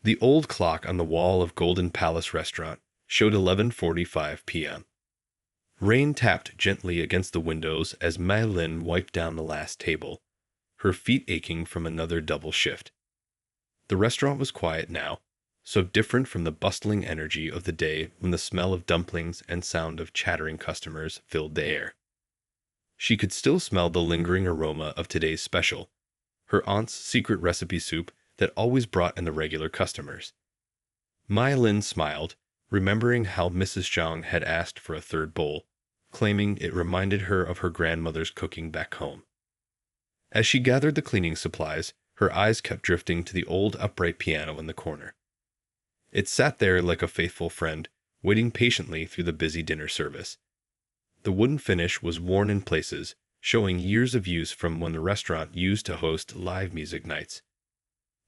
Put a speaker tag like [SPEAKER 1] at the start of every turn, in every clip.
[SPEAKER 1] The old clock on the wall of Golden Palace restaurant showed 11:45 p.m. Rain tapped gently against the windows as Mai Lin wiped down the last table, her feet aching from another double shift. The restaurant was quiet now, so different from the bustling energy of the day when the smell of dumplings and sound of chattering customers filled the air. She could still smell the lingering aroma of today's special, her aunt's secret recipe soup that always brought in the regular customers. Mai Lin smiled, remembering how Mrs. Zhang had asked for a third bowl, claiming it reminded her of her grandmother's cooking back home. As she gathered the cleaning supplies, her eyes kept drifting to the old upright piano in the corner. It sat there like a faithful friend, waiting patiently through the busy dinner service. The wooden finish was worn in places, showing years of use from when the restaurant used to host live music nights.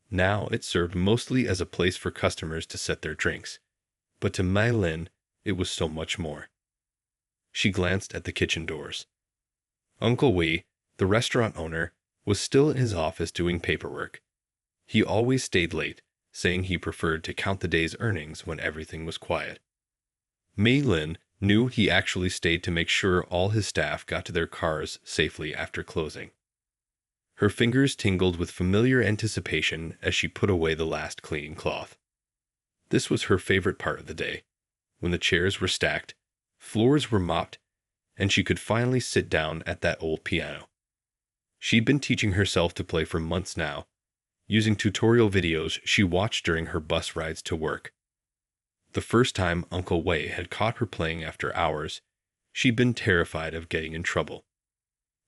[SPEAKER 1] Now it served mostly as a place for customers to set their drinks, but to Mai Lin, it was so much more. She glanced at the kitchen doors. Uncle Wei, the restaurant owner, was still in his office doing paperwork. He always stayed late, saying he preferred to count the day's earnings when everything was quiet. Mai Lin knew he actually stayed to make sure all his staff got to their cars safely after closing. Her fingers tingled with familiar anticipation as she put away the last cleaning cloth. This was her favorite part of the day, when the chairs were stacked, floors were mopped, and she could finally sit down at that old piano. She'd been teaching herself to play for months now, using tutorial videos she watched during her bus rides to work. The first time Uncle Wei had caught her playing after hours, she'd been terrified of getting in trouble.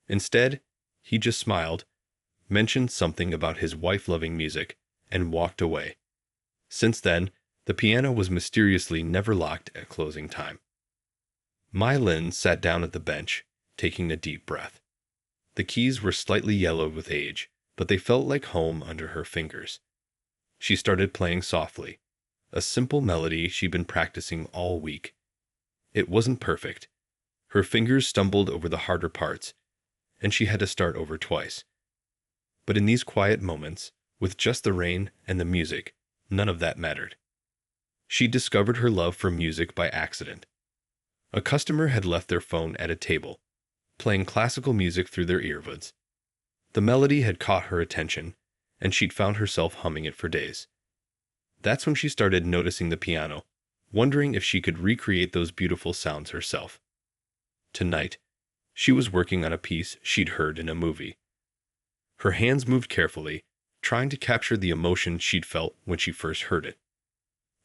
[SPEAKER 1] Instead, he just smiled, mentioned something about his wife loving music, and walked away. Since then, the piano was mysteriously never locked at closing time. Mai Lin sat down at the bench, taking a deep breath. The keys were slightly yellowed with age, but they felt like home under her fingers. She started playing softly, a simple melody she'd been practicing all week. It wasn't perfect. Her fingers stumbled over the harder parts, and she had to start over twice. But in these quiet moments, with just the rain and the music, none of that mattered. She discovered her love for music by accident. A customer had left their phone at a table, playing classical music through their earbuds. The melody had caught her attention, and she'd found herself humming it for days. That's when she started noticing the piano, wondering if she could recreate those beautiful sounds herself. Tonight, she was working on a piece she'd heard in a movie. Her hands moved carefully, trying to capture the emotion she'd felt when she first heard it.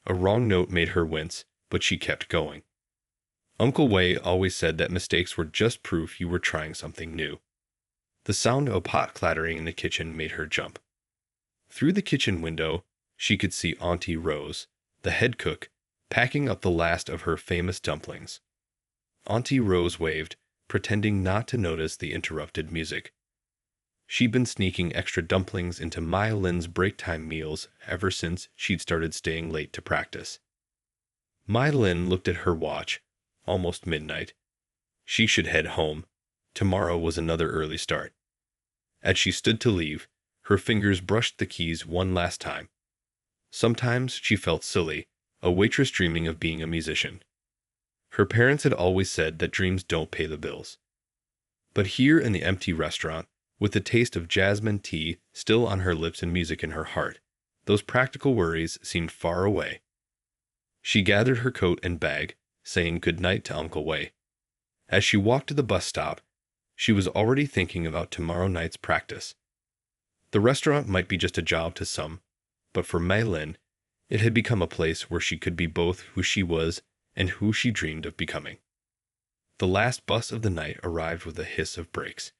[SPEAKER 1] A wrong note made her wince, but she kept going. Uncle Wei always said that mistakes were just proof you were trying something new. The sound of pot clattering in the kitchen made her jump. Through the kitchen window, she could see Auntie Rose, the head cook, packing up the last of her famous dumplings. Auntie Rose waved, pretending not to notice the interrupted music. She'd been sneaking extra dumplings into Mai Lin's break-time meals ever since she'd started staying late to practice. Mai Lin looked at her watch, almost midnight. She should head home. Tomorrow was another early start. As she stood to leave, her fingers brushed the keys one last time. Sometimes she felt silly, a waitress dreaming of being a musician. Her parents had always said that dreams don't pay the bills. But here in the empty restaurant, with the taste of jasmine tea still on her lips and music in her heart, those practical worries seemed far away. She gathered her coat and bag, saying good night to Uncle Wei. As she walked to the bus stop, she was already thinking about tomorrow night's practice. The restaurant might be just a job to some, but for Mai Lin, it had become a place where she could be both who she was and who she dreamed of becoming. The last bus of the night arrived with a hiss of brakes.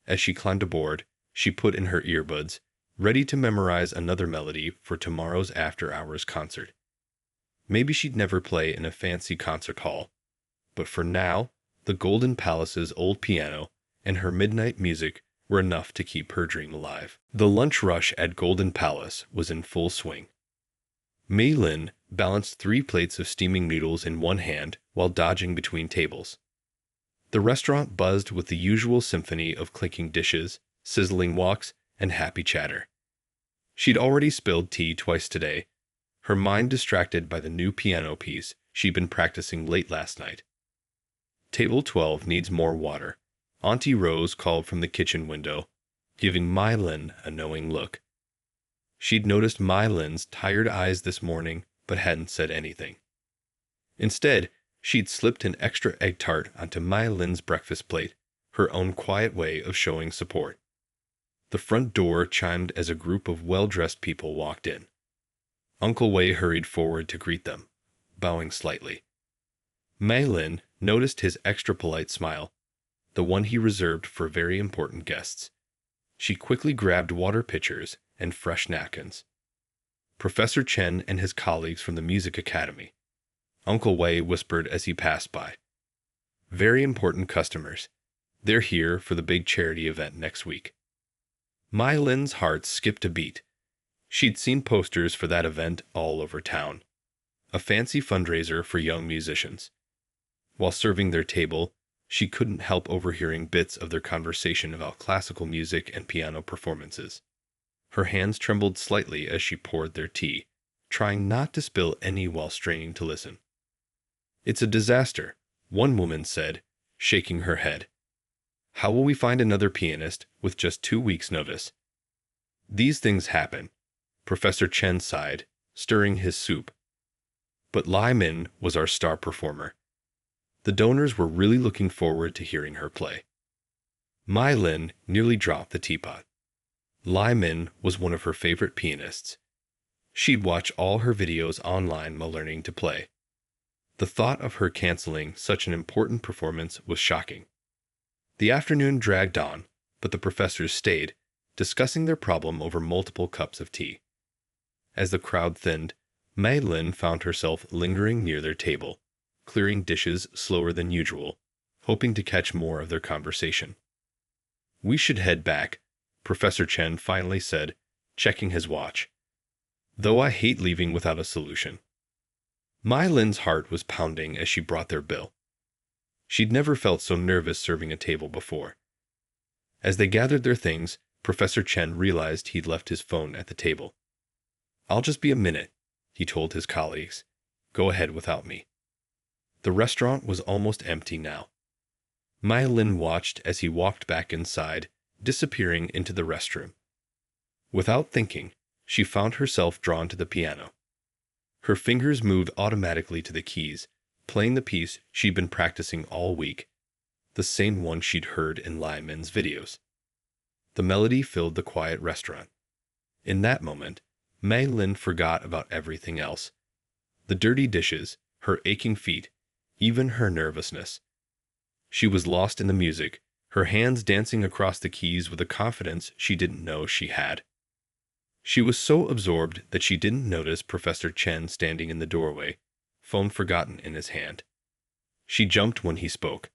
[SPEAKER 1] As she climbed aboard, she put in her earbuds, ready to memorize another melody for tomorrow's after-hours concert. Maybe she'd never play in a fancy concert hall, but for now, the Golden Palace's old piano and her midnight music were enough to keep her dream alive. The lunch rush at Golden Palace was in full swing. Mai Lin balanced 3 plates of steaming noodles in one hand while dodging between tables. The restaurant buzzed with the usual symphony of clinking dishes, sizzling woks, and happy chatter. She'd already spilled tea twice today, her mind distracted by the new piano piece she'd been practicing late last night. Table 12 needs more water, Auntie Rose called from the kitchen window, giving Mai Lin a knowing look. She'd noticed Mai Lin's tired eyes this morning, but hadn't said anything. Instead, she'd slipped an extra egg tart onto Mai Lin's breakfast plate, her own quiet way of showing support. The front door chimed as a group of well-dressed people walked in. Uncle Wei hurried forward to greet them, bowing slightly. Mai Lin noticed his extra polite smile, the one he reserved for very important guests. She quickly grabbed water pitchers and fresh napkins. Professor Chen and his colleagues from the Music Academy, Uncle Wei whispered as he passed by. Very important customers. They're here for the big charity event next week. Mai Lin's heart skipped a beat. She'd seen posters for that event all over town. A fancy fundraiser for young musicians. While serving their table, she couldn't help overhearing bits of their conversation about classical music and piano performances. Her hands trembled slightly as she poured their tea, trying not to spill any while straining to listen. It's a disaster, one woman said, shaking her head. How will we find another pianist with just 2 weeks' notice? These things happen, Professor Chen sighed, stirring his soup. But Lai Min was our star performer. The donors were really looking forward to hearing her play. Mai Lin nearly dropped the teapot. Lai Min was one of her favorite pianists. She'd watch all her videos online while learning to play. The thought of her canceling such an important performance was shocking. The afternoon dragged on, but the professors stayed, discussing their problem over multiple cups of tea. As the crowd thinned, Mai Lin found herself lingering near their table, clearing dishes slower than usual, hoping to catch more of their conversation. We should head back, Professor Chen finally said, checking his watch. Though I hate leaving without a solution. Mai Lin's heart was pounding as she brought their bill. She'd never felt so nervous serving a table before. As they gathered their things, Professor Chen realized he'd left his phone at the table. I'll just be a minute, he told his colleagues. Go ahead without me. The restaurant was almost empty now. Mai Lin watched as he walked back inside, disappearing into the restroom. Without thinking, she found herself drawn to the piano. Her fingers moved automatically to the keys, playing the piece she'd been practicing all week, the same one she'd heard in Lai Min's videos. The melody filled the quiet restaurant. In that moment, Mai Lin forgot about everything else. The dirty dishes, her aching feet, even her nervousness. She was lost in the music, her hands dancing across the keys with a confidence she didn't know she had. She was so absorbed that she didn't notice Professor Chen standing in the doorway, phone forgotten in his hand. She jumped when he spoke.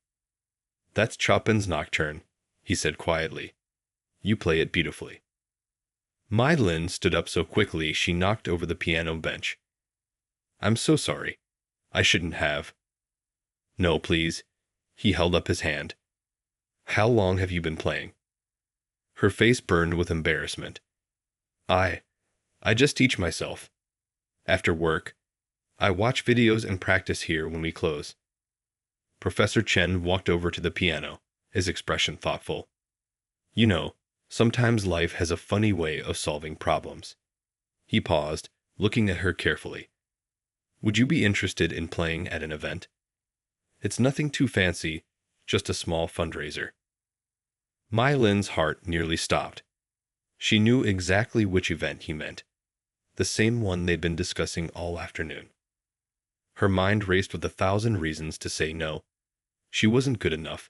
[SPEAKER 1] That's Chopin's Nocturne, he said quietly. You play it beautifully. Mai Lin stood up so quickly she knocked over the piano bench. I'm so sorry. I shouldn't have. No, please. He held up his hand. How long have you been playing? Her face burned with embarrassment. I just teach myself. After work, I watch videos and practice here when we close. Professor Chen walked over to the piano, his expression thoughtful. You know, sometimes life has a funny way of solving problems. He paused, looking at her carefully. Would you be interested in playing at an event? It's nothing too fancy, just a small fundraiser. Mai Lin's heart nearly stopped. She knew exactly which event he meant, the same one they'd been discussing all afternoon. Her mind raced with 1,000 reasons to say no. She wasn't good enough.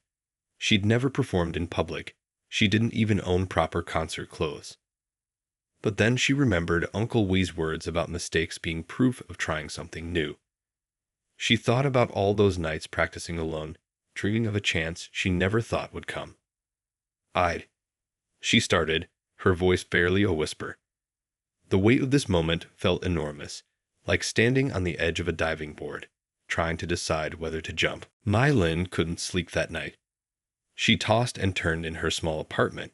[SPEAKER 1] She'd never performed in public. She didn't even own proper concert clothes. But then she remembered Uncle Wei's words about mistakes being proof of trying something new. She thought about all those nights practicing alone, dreaming of a chance she never thought would come. She started, her voice barely a whisper. The weight of this moment felt enormous, like standing on the edge of a diving board, trying to decide whether to jump. Mai Lin couldn't sleep that night. She tossed and turned in her small apartment,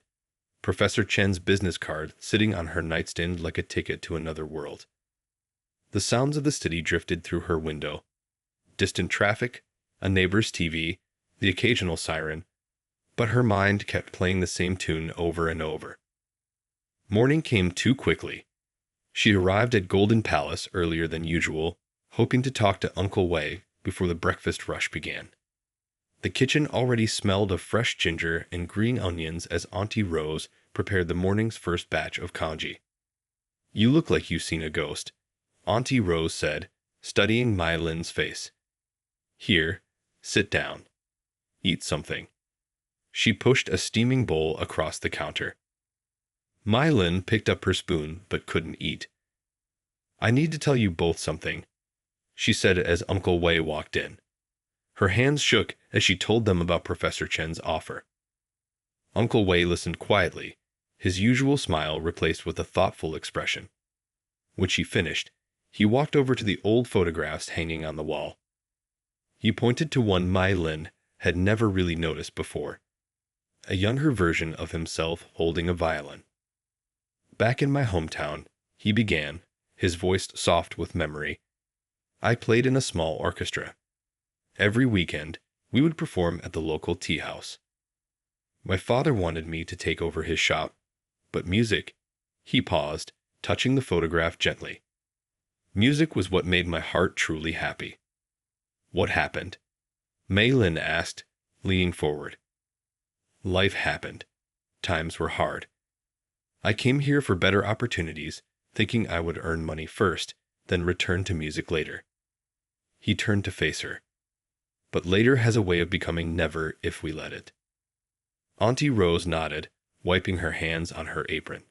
[SPEAKER 1] Professor Chen's business card sitting on her nightstand like a ticket to another world. The sounds of the city drifted through her window. Distant traffic, a neighbor's TV, the occasional siren, but her mind kept playing the same tune over and over. Morning came too quickly. She arrived at Golden Palace earlier than usual, hoping to talk to Uncle Wei before the breakfast rush began. The kitchen already smelled of fresh ginger and green onions as Auntie Rose prepared the morning's first batch of congee. "You look like you've seen a ghost," Auntie Rose said, studying Mai Lin's face. "Here, sit down. Eat something." She pushed a steaming bowl across the counter. Mai Lin picked up her spoon but couldn't eat. "I need to tell you both something," she said as Uncle Wei walked in. Her hands shook as she told them about Professor Chen's offer. Uncle Wei listened quietly, his usual smile replaced with a thoughtful expression. When she finished, he walked over to the old photographs hanging on the wall. He pointed to one Mai Lin had never really noticed before, a younger version of himself holding a violin. "Back in my hometown," he began, his voice soft with memory, "I played in a small orchestra. Every weekend, we would perform at the local tea house. My father wanted me to take over his shop, but music," he paused, touching the photograph gently. "Music was what made my heart truly happy." "What happened?" Mai Lin asked, leaning forward. "Life happened. Times were hard. I came here for better opportunities, thinking I would earn money first, then return to music later." He turned to face her. "But later has a way of becoming never if we let it." Auntie Rose nodded, wiping her hands on her apron.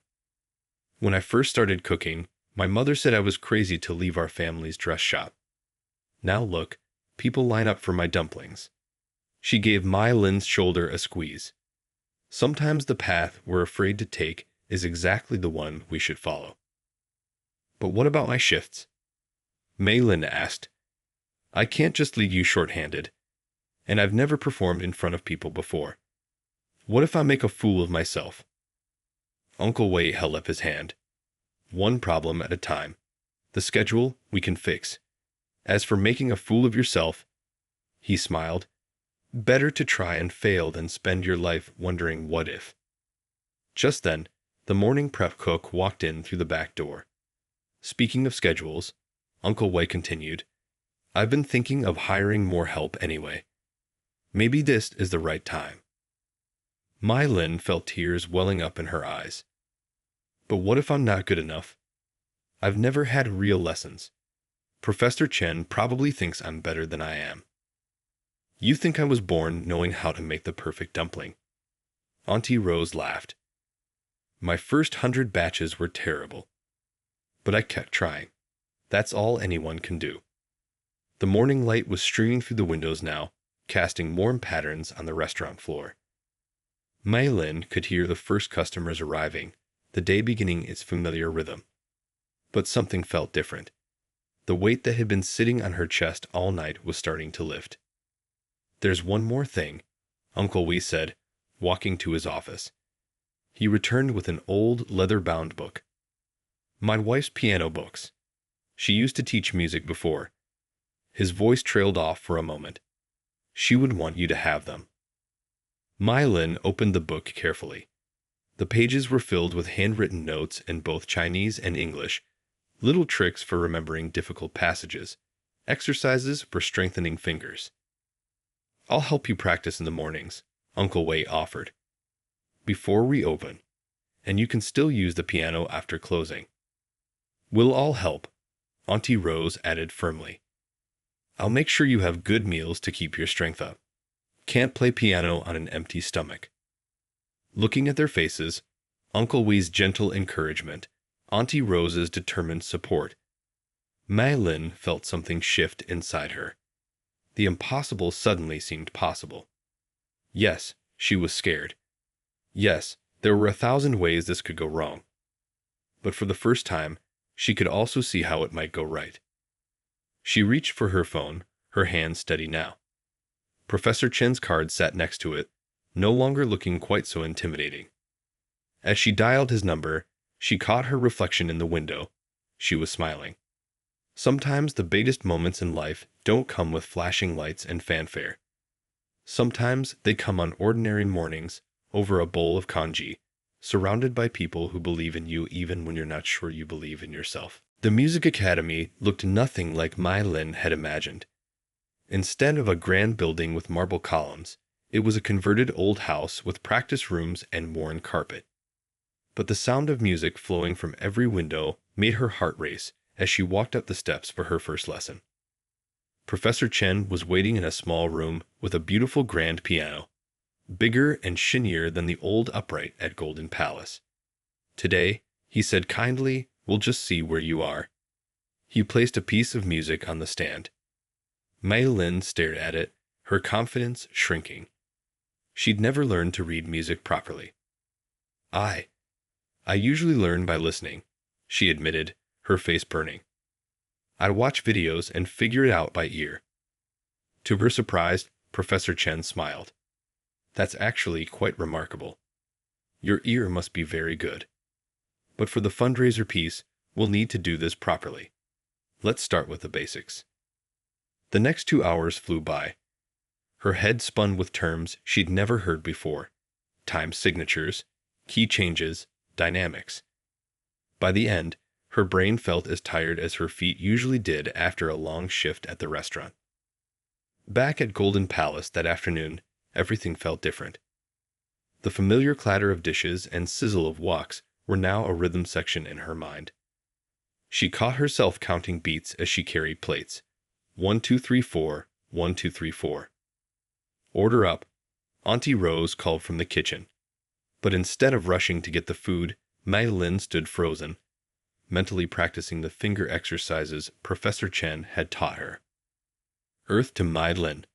[SPEAKER 1] "When I first started cooking, my mother said I was crazy to leave our family's dress shop. Now look, people line up for my dumplings." She gave Mai Lin's shoulder a squeeze. "Sometimes the path we're afraid to take is exactly the one we should follow." "But what about my shifts?" Mai Lin asked. "I can't just leave you short-handed, and I've never performed in front of people before. What if I make a fool of myself?" Uncle Wei held up his hand. "One problem at a time. The schedule we can fix. As for making a fool of yourself," he smiled, "better to try and fail than spend your life wondering what if." Just then, the morning prep cook walked in through the back door. "Speaking of schedules," Uncle Wei continued, "I've been thinking of hiring more help anyway. Maybe this is the right time." Mai Lin felt tears welling up in her eyes. "But what if I'm not good enough? I've never had real lessons. Professor Chen probably thinks I'm better than I am." "You think I was born knowing how to make the perfect dumpling?" Auntie Rose laughed. "My first 100 batches were terrible. But I kept trying. That's all anyone can do." The morning light was streaming through the windows now, casting warm patterns on the restaurant floor. Mai Lin could hear the first customers arriving, the day beginning its familiar rhythm. But something felt different. The weight that had been sitting on her chest all night was starting to lift. "There's one more thing," Uncle Wei said, walking to his office. He returned with an old leather-bound book. "My wife's piano books. She used to teach music before." His voice trailed off for a moment. "She would want you to have them." Mai Lin opened the book carefully. The pages were filled with handwritten notes in both Chinese and English, little tricks for remembering difficult passages, exercises for strengthening fingers. "I'll help you practice in the mornings," Uncle Wei offered. "Before we open, and you can still use the piano after closing." "We'll all help," Auntie Rose added firmly. "I'll make sure you have good meals to keep your strength up. Can't play piano on an empty stomach." Looking at their faces, Uncle Wei's gentle encouragement, Auntie Rose's determined support, Mai Lin felt something shift inside her. The impossible suddenly seemed possible. Yes, she was scared. Yes, there were 1,000 ways this could go wrong. But for the first time, she could also see how it might go right. She reached for her phone, her hand steady now. Professor Chen's card sat next to it, no longer looking quite so intimidating. As she dialed his number, she caught her reflection in the window. She was smiling. Sometimes the biggest moments in life don't come with flashing lights and fanfare. Sometimes they come on ordinary mornings, over a bowl of congee, surrounded by people who believe in you even when you're not sure you believe in yourself. The Music Academy looked nothing like Mai Lin had imagined. Instead of a grand building with marble columns, it was a converted old house with practice rooms and worn carpet. But the sound of music flowing from every window made her heart race as she walked up the steps for her first lesson. Professor Chen was waiting in a small room with a beautiful grand piano, bigger and shinier than the old upright at Golden Palace. "Today," he said kindly, "we'll just see where you are." He placed a piece of music on the stand. Mai Lin stared at it, her confidence shrinking. She'd never learned to read music properly. I usually learn by listening," she admitted, her face burning. "I'd watch videos and figure it out by ear." To her surprise, Professor Chen smiled. "That's actually quite remarkable. Your ear must be very good. But for the fundraiser piece, we'll need to do this properly. Let's start with the basics." The next 2 hours flew by. Her head spun with terms she'd never heard before: time signatures, key changes, dynamics. By the end, her brain felt as tired as her feet usually did after a long shift at the restaurant. Back at Golden Palace that afternoon, everything felt different. The familiar clatter of dishes and sizzle of woks were now a rhythm section in her mind. She caught herself counting beats as she carried plates. 1, 2, 3, 4, 1, 2, 3, 4. "Order up," Auntie Rose called from the kitchen. But instead of rushing to get the food, Mai Lin stood frozen, mentally practicing the finger exercises Professor Chen had taught her. "Earth to Mai Lin."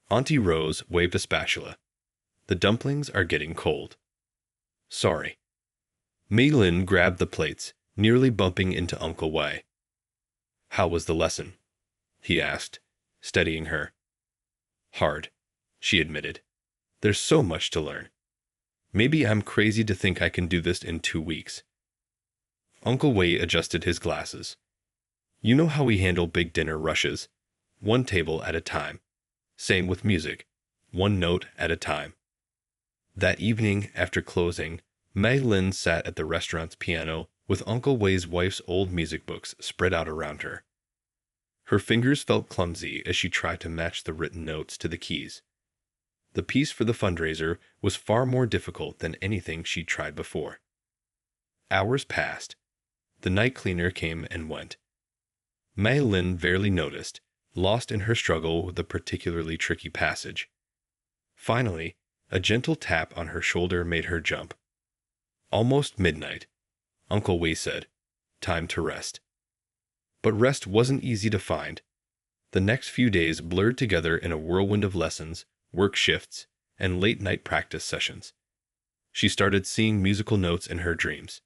[SPEAKER 1] Auntie Rose waved a spatula. "The dumplings are getting cold." "Sorry." Mai Lin grabbed the plates, nearly bumping into Uncle Wei. "How was the lesson?" he asked, steadying her. "Hard," she admitted. "There's so much to learn. Maybe I'm crazy to think I can do this in 2 weeks. Uncle Wei adjusted his glasses. "You know how we handle big dinner rushes. One table at a time. Same with music. One note at a time." That evening, after closing, Mai Lin sat at the restaurant's piano with Uncle Wei's wife's old music books spread out around her. Her fingers felt clumsy as she tried to match the written notes to the keys. The piece for the fundraiser was far more difficult than anything she'd tried before. Hours passed. The night cleaner came and went. Mai Lin barely noticed, lost in her struggle with a particularly tricky passage. Finally, a gentle tap on her shoulder made her jump. "Almost midnight," Uncle Wei said. "Time to rest." But rest wasn't easy to find. The next few days blurred together in a whirlwind of lessons, work shifts, and late-night practice sessions. She started seeing musical notes in her dreams.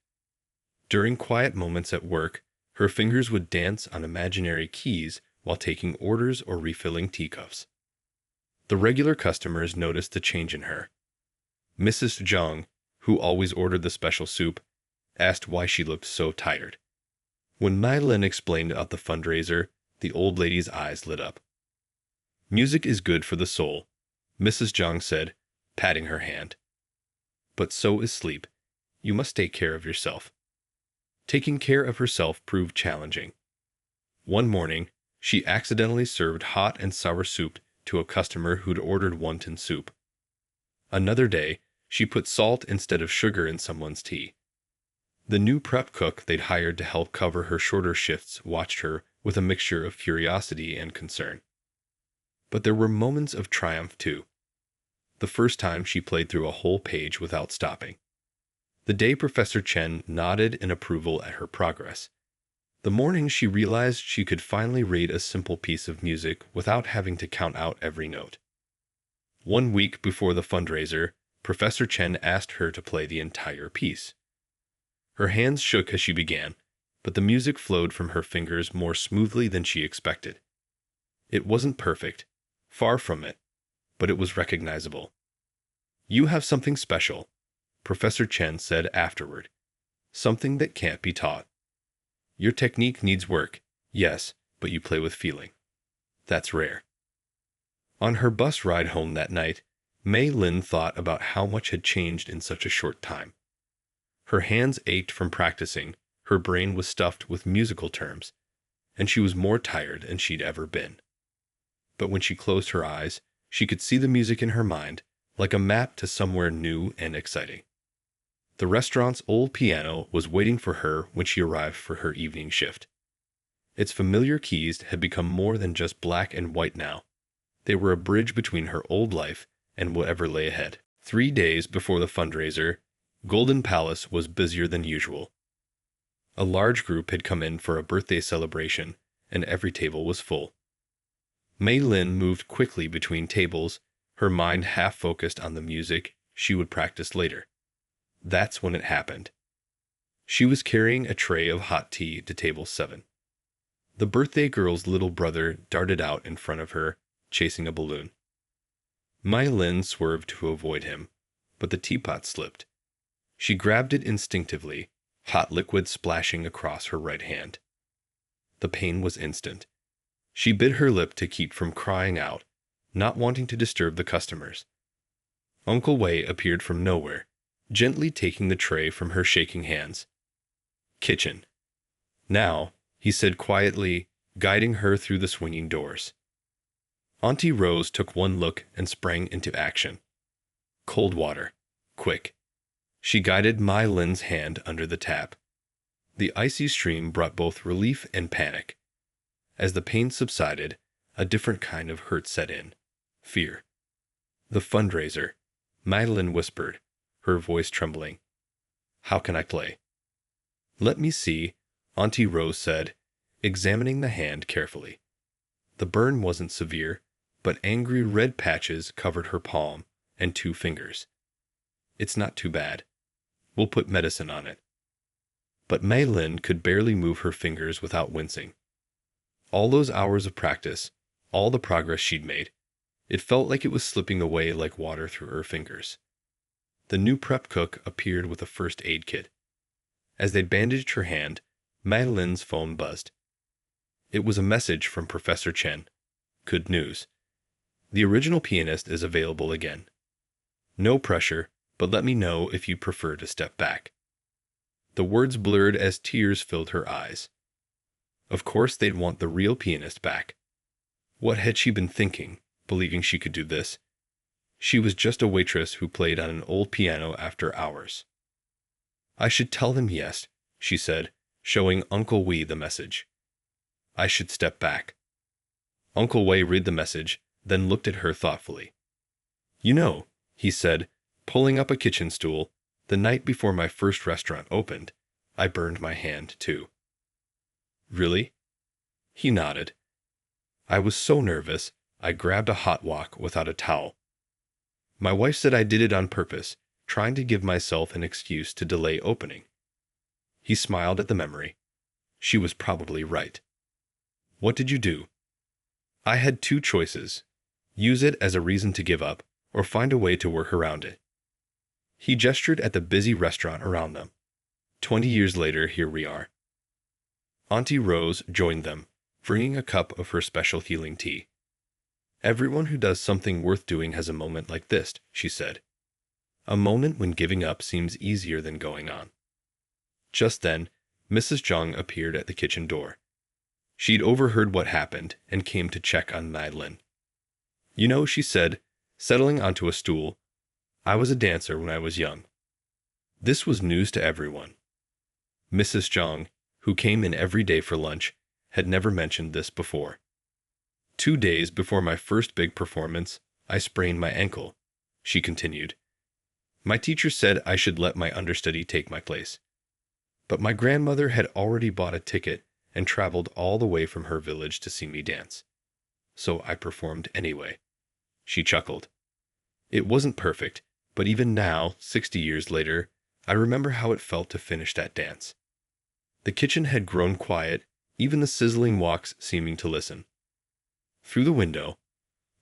[SPEAKER 1] During quiet moments at work, her fingers would dance on imaginary keys while taking orders or refilling teacups. The regular customers noticed the change in her. Mrs. Zhang, who always ordered the special soup, asked why she looked so tired. When Mai Lin explained about the fundraiser, the old lady's eyes lit up. "Music is good for the soul," Mrs. Zhang said, patting her hand. "But so is sleep. You must take care of yourself." Taking care of herself proved challenging. One morning, she accidentally served hot and sour soup to a customer who'd ordered wonton soup. Another day, she put salt instead of sugar in someone's tea. The new prep cook they'd hired to help cover her shorter shifts watched her with a mixture of curiosity and concern. But there were moments of triumph, too. The first time she played through a whole page without stopping. The day Professor Chen nodded in approval at her progress. The morning she realized she could finally read a simple piece of music without having to count out every note. 1 week before the fundraiser, Professor Chen asked her to play the entire piece. Her hands shook as she began, but the music flowed from her fingers more smoothly than she expected. It wasn't perfect, far from it, but it was recognizable. "You have something special," Professor Chen said afterward. Something that can't be taught. Your technique needs work, yes, but you play with feeling. That's rare. On her bus ride home that night, Mei Lin thought about how much had changed in such a short time. Her hands ached from practicing, her brain was stuffed with musical terms, and she was more tired than she'd ever been. But when she closed her eyes, she could see the music in her mind, like a map to somewhere new and exciting. The restaurant's old piano was waiting for her when she arrived for her evening shift. Its familiar keys had become more than just black and white now. They were a bridge between her old life and whatever lay ahead. 3 days before the fundraiser, Golden Palace was busier than usual. A large group had come in for a birthday celebration, and every table was full. Mei Lin moved quickly between tables, her mind half focused on the music she would practice later. That's when it happened. She was carrying a tray of hot tea to table 7. The birthday girl's little brother darted out in front of her, chasing a balloon. Mei Lin swerved to avoid him, but the teapot slipped. She grabbed it instinctively, hot liquid splashing across her right hand. The pain was instant. She bit her lip to keep from crying out, not wanting to disturb the customers. Uncle Wei appeared from nowhere, gently taking the tray from her shaking hands. Kitchen. Now, he said quietly, guiding her through the swinging doors. Auntie Rose took one look and sprang into action. Cold water. Quick. She guided Mei Lin's hand under the tap. The icy stream brought both relief and panic. As the pain subsided, a different kind of hurt set in. Fear. The fundraiser, Mei Lin whispered, her voice trembling. How can I play? Let me see, Auntie Rose said, examining the hand carefully. The burn wasn't severe, but angry red patches covered her palm and 2 fingers. It's not too bad. We'll put medicine on it. But Mei Lin could barely move her fingers without wincing. All those hours of practice, all the progress she'd made, it felt like it was slipping away like water through her fingers. The new prep cook appeared with a first aid kit. As they bandaged her hand, Mei Lin's phone buzzed. It was a message from Professor Chen. Good news. The original pianist is available again. No pressure, but let me know if you'd prefer to step back. The words blurred as tears filled her eyes. Of course they'd want the real pianist back. What had she been thinking, believing she could do this? She was just a waitress who played on an old piano after hours. I should tell them yes, she said, showing Uncle Wei the message. I should step back. Uncle Wei read the message, then looked at her thoughtfully. You know, he said, pulling up a kitchen stool, the night before my first restaurant opened, I burned my hand too. Really? He nodded. I was so nervous, I grabbed a hot wok without a towel. My wife said I did it on purpose, trying to give myself an excuse to delay opening. He smiled at the memory. She was probably right. What did you do? I had 2 choices. Use it as a reason to give up, or find a way to work around it. He gestured at the busy restaurant around them. 20 years later, here we are. Auntie Rose joined them, bringing a cup of her special healing tea. Everyone who does something worth doing has a moment like this, she said. A moment when giving up seems easier than going on. Just then, Mrs. Zhang appeared at the kitchen door. She'd overheard what happened and came to check on Mei Lin. You know, she said, settling onto a stool, I was a dancer when I was young. This was news to everyone. Mrs. Zhang, who came in every day for lunch, had never mentioned this before. 2 days before my first big performance, I sprained my ankle, she continued. My teacher said I should let my understudy take my place. But my grandmother had already bought a ticket and traveled all the way from her village to see me dance. So I performed anyway. She chuckled. It wasn't perfect, but even now, 60 years later, I remember how it felt to finish that dance. The kitchen had grown quiet, even the sizzling woks seeming to listen. Through the window,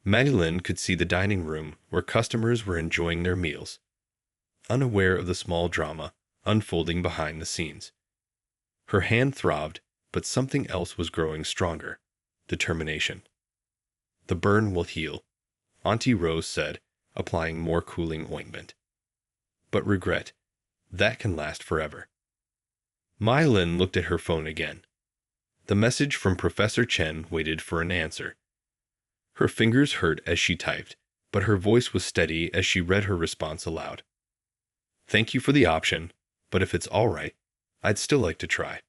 [SPEAKER 1] Mei Lin could see the dining room where customers were enjoying their meals. unaware of the small drama unfolding behind the scenes. Her hand throbbed, but something else was growing stronger: determination. "The burn will heal," Auntie Rose said, applying more cooling ointment. "But regret, that can last forever." Mai Lin looked at her phone again. The message from Professor Chen waited for an answer. Her fingers hurt as she typed, but her voice was steady as she read her response aloud. "Thank you for the option, but if it's all right, I'd still like to try."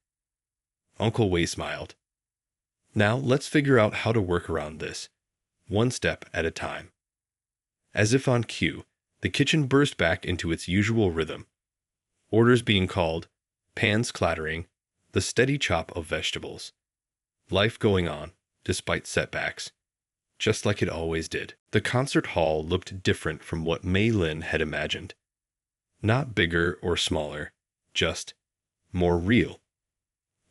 [SPEAKER 1] Uncle Wei smiled. "Now let's figure out how to work around this, one step at a time." As if on cue, the kitchen burst back into its usual rhythm. Orders being called, pans clattering, the steady chop of vegetables. Life going on, despite setbacks, just like it always did. The concert hall looked different from what Mei Lin had imagined. Not bigger or smaller, just more real.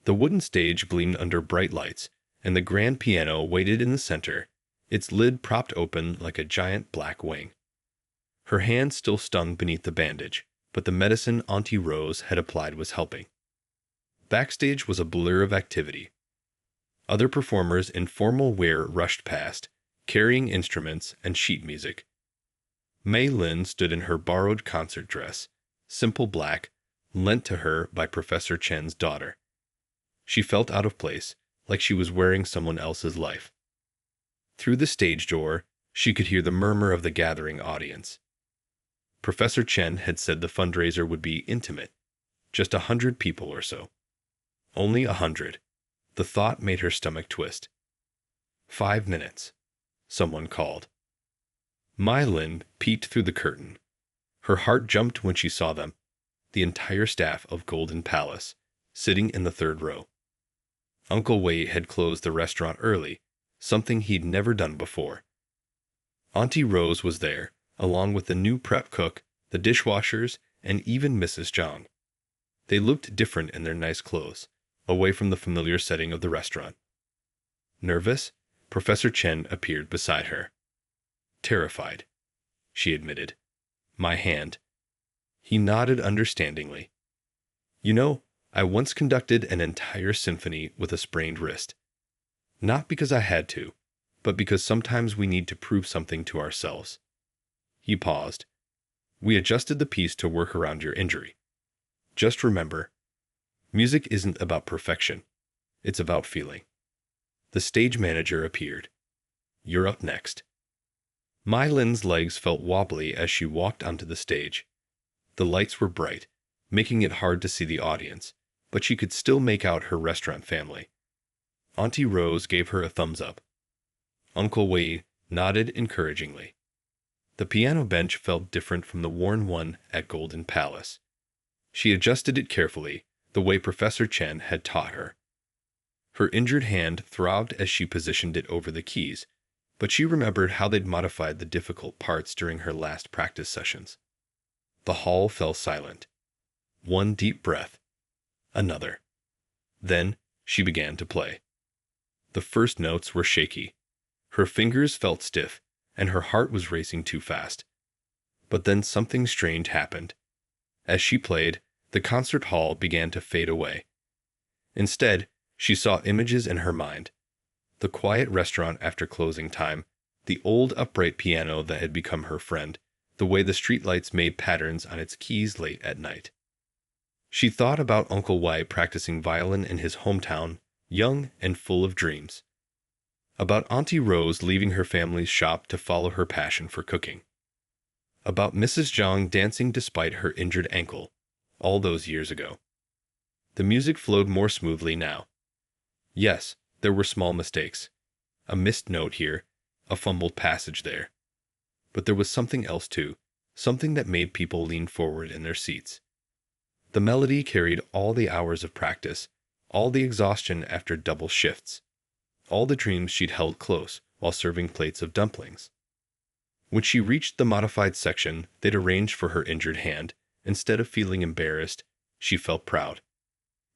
[SPEAKER 1] The wooden stage gleamed under bright lights, and the grand piano waited in the center, its lid propped open like a giant black wing. Her hand still stung beneath the bandage, but the medicine Auntie Rose had applied was helping. Backstage was a blur of activity. Other performers in formal wear rushed past, carrying instruments and sheet music. Mei Lin stood in her borrowed concert dress, simple black, lent to her by Professor Chen's daughter. She felt out of place, like she was wearing someone else's life. Through the stage door, she could hear the murmur of the gathering audience. Professor Chen had said the fundraiser would be intimate, just 100 people or so. Only 100. The thought made her stomach twist. 5 minutes, someone called. Mai Lin peeked through the curtain. Her heart jumped when she saw them, the entire staff of Golden Palace, sitting in the third row. Uncle Wei had closed the restaurant early, something he'd never done before. Auntie Rose was there, along with the new prep cook, the dishwashers, and even Mrs. Zhang. They looked different in their nice clothes, away from the familiar setting of the restaurant. Nervous, Professor Chen appeared beside her. "Terrified," she admitted. "My hand." He nodded understandingly. "You know, I once conducted an entire symphony with a sprained wrist. Not because I had to, but because sometimes we need to prove something to ourselves." He paused. "We adjusted the piece to work around your injury. Just remember, music isn't about perfection. It's about feeling." The stage manager appeared. "You're up next." Mai Lin's legs felt wobbly as she walked onto the stage. The lights were bright, making it hard to see the audience, but she could still make out her restaurant family. Auntie Rose gave her a thumbs up. Uncle Wei nodded encouragingly. The piano bench felt different from the worn one at Golden Palace. She adjusted it carefully, the way Professor Chen had taught her. Her injured hand throbbed as she positioned it over the keys, but she remembered how they'd modified the difficult parts during her last practice sessions. The hall fell silent. One deep breath. Another. Then she began to play. The first notes were shaky. Her fingers felt stiff, and her heart was racing too fast. But then something strange happened. As she played, the concert hall began to fade away. Instead, she saw images in her mind. The quiet restaurant after closing time, the old upright piano that had become her friend, the way the streetlights made patterns on its keys late at night. She thought about Uncle Wei practicing violin in his hometown, young and full of dreams. About Auntie Rose leaving her family's shop to follow her passion for cooking. About Mrs. Zhang dancing despite her injured ankle, all those years ago. The music flowed more smoothly now. Yes, there were small mistakes. A missed note here, a fumbled passage there. But there was something else too, something that made people lean forward in their seats. The melody carried all the hours of practice, all the exhaustion after double shifts, all the dreams she'd held close while serving plates of dumplings. When she reached the modified section they'd arranged for her injured hand, instead of feeling embarrassed, she felt proud.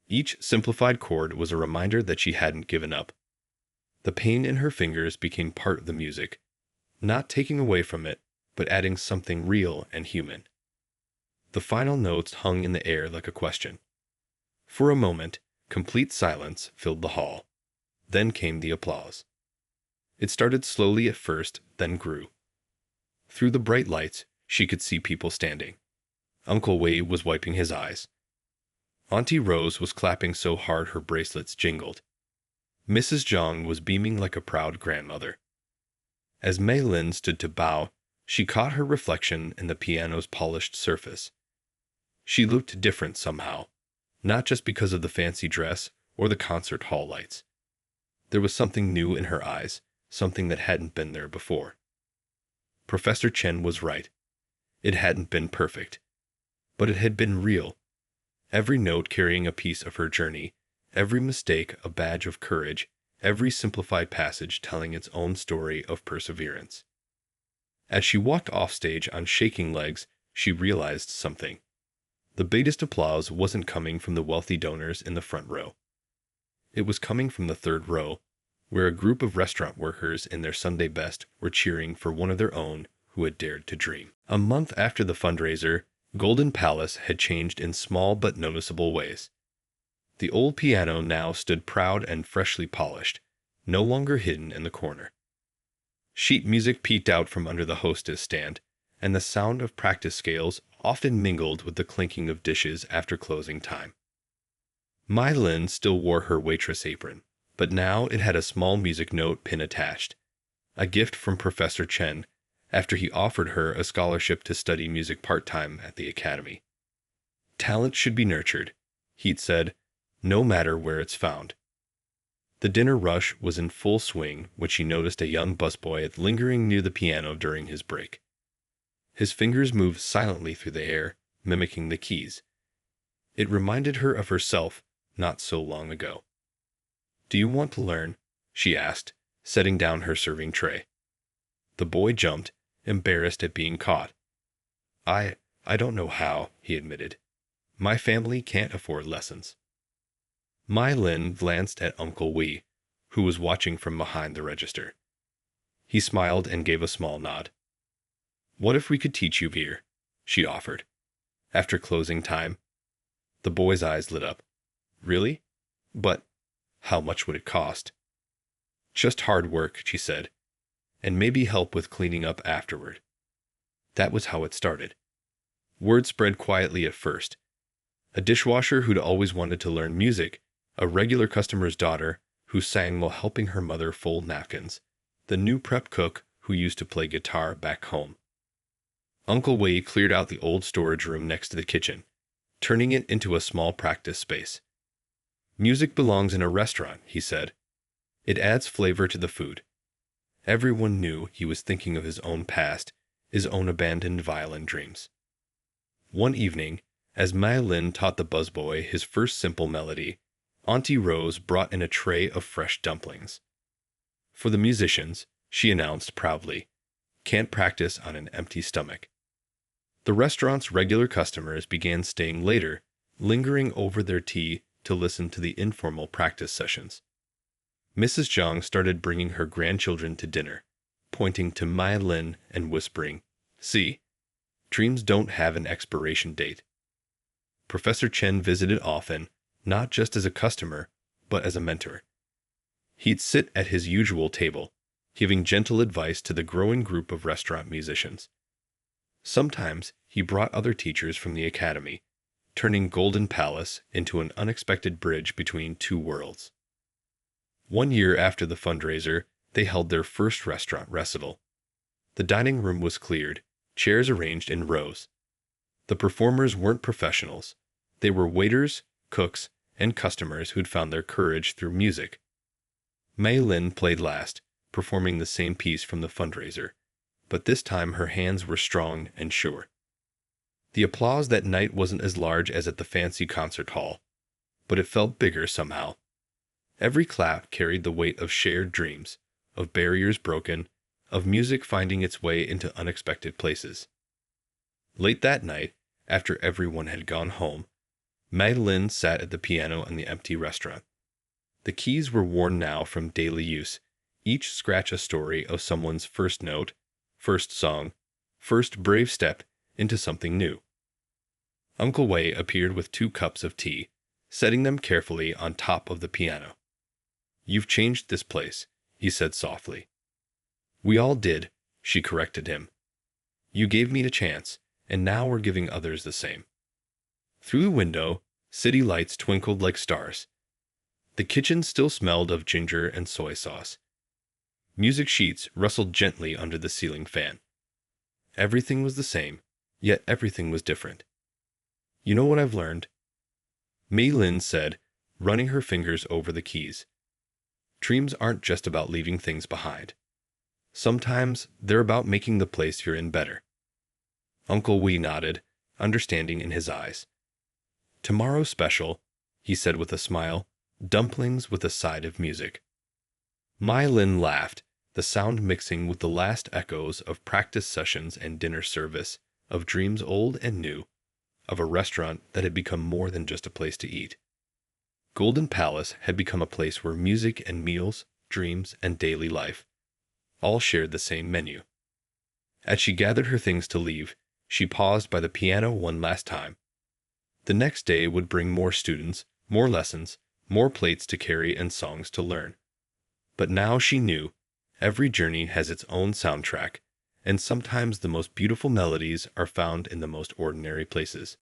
[SPEAKER 1] Each simplified chord was a reminder that she hadn't given up. The pain in her fingers became part of the music, not taking away from it, but adding something real and human. The final notes hung in the air like a question. For a moment, complete silence filled the hall. Then came the applause. It started slowly at first, then grew. Through the bright lights, she could see people standing. Uncle Wei was wiping his eyes. Auntie Rose was clapping so hard her bracelets jingled. Mrs. Zhang was beaming like a proud grandmother. As Mei Lin stood to bow, she caught her reflection in the piano's polished surface. She looked different somehow, not just because of the fancy dress or the concert hall lights. There was something new in her eyes, something that hadn't been there before. Professor Chen was right. It hadn't been perfect, but it had been real. Every note carrying a piece of her journey, every mistake a badge of courage, every simplified passage telling its own story of perseverance. As she walked offstage on shaking legs, she realized something. The biggest applause wasn't coming from the wealthy donors in the front row. It was coming from the third row, where a group of restaurant workers in their Sunday best were cheering for one of their own who had dared to dream. A month after the fundraiser, Golden Palace had changed in small but noticeable ways. The old piano now stood proud and freshly polished, no longer hidden in the corner. Sheet music peeked out from under the hostess stand, and the sound of practice scales often mingled with the clinking of dishes after closing time. Mai Lin still wore her waitress apron, but now it had a small music note pin attached, a gift from Professor Chen after he offered her a scholarship to study music part-time at the academy. Talent should be nurtured, he'd said, no matter where it's found. The dinner rush was in full swing when she noticed a young busboy lingering near the piano during his break. His fingers moved silently through the air, mimicking the keys. It reminded her of herself not so long ago. "Do you want to learn?" she asked, setting down her serving tray. The boy jumped, embarrassed at being caught. I don't know how," he admitted. "My family can't afford lessons." Mai Lin glanced at Uncle Wei, who was watching from behind the register. He smiled and gave a small nod. "What if we could teach you here?" she offered. After closing time, the boy's eyes lit up. "Really? But how much would it cost?" "Just hard work," she said, "and maybe help with cleaning up afterward." That was how it started. Word spread quietly at first. A dishwasher who'd always wanted to learn music, a regular customer's daughter who sang while helping her mother fold napkins, the new prep cook who used to play guitar back home. Uncle Wei cleared out the old storage room next to the kitchen, turning it into a small practice space. "Music belongs in a restaurant," he said. "It adds flavor to the food." Everyone knew he was thinking of his own past, his own abandoned violin dreams. One evening, as Mai Lin taught the busboy his first simple melody, Auntie Rose brought in a tray of fresh dumplings. "For the musicians," she announced proudly, "can't practice on an empty stomach." The restaurant's regular customers began staying later, lingering over their tea to listen to the informal practice sessions. Mrs. Zhang started bringing her grandchildren to dinner, pointing to Mai Lin and whispering, "See, dreams don't have an expiration date." Professor Chen visited often, not just as a customer, but as a mentor. He'd sit at his usual table, giving gentle advice to the growing group of restaurant musicians. Sometimes he brought other teachers from the academy, turning Golden Palace into an unexpected bridge between two worlds. 1 year after the fundraiser, they held their first restaurant recital. The dining room was cleared, chairs arranged in rows. The performers weren't professionals. They were waiters, cooks, and customers who'd found their courage through music. Mei Lin played last, performing the same piece from the fundraiser, but this time her hands were strong and sure. The applause that night wasn't as large as at the fancy concert hall, but it felt bigger somehow. Every clap carried the weight of shared dreams, of barriers broken, of music finding its way into unexpected places. Late that night, after everyone had gone home, Mei Lin sat at the piano in the empty restaurant. The keys were worn now from daily use, each scratch a story of someone's first note, first song, first brave step into something new. Uncle Wei appeared with 2 cups of tea, setting them carefully on top of the piano. "You've changed this place," he said softly. "We all did," she corrected him. "You gave me a chance, and now we're giving others the same." Through the window, city lights twinkled like stars. The kitchen still smelled of ginger and soy sauce. Music sheets rustled gently under the ceiling fan. Everything was the same, yet everything was different. "You know what I've learned?" Mei Lin said, running her fingers over the keys. "Dreams aren't just about leaving things behind. Sometimes they're about making the place you're in better." Uncle Wei nodded, understanding in his eyes. "Tomorrow's special," he said with a smile, "dumplings with a side of music." Mai Lin laughed, the sound mixing with the last echoes of practice sessions and dinner service, of dreams old and new, of a restaurant that had become more than just a place to eat. Golden Palace had become a place where music and meals, dreams and daily life all shared the same menu. As she gathered her things to leave, she paused by the piano one last time. The next day would bring more students, more lessons, more plates to carry and songs to learn. But now she knew every journey has its own soundtrack, and sometimes the most beautiful melodies are found in the most ordinary places.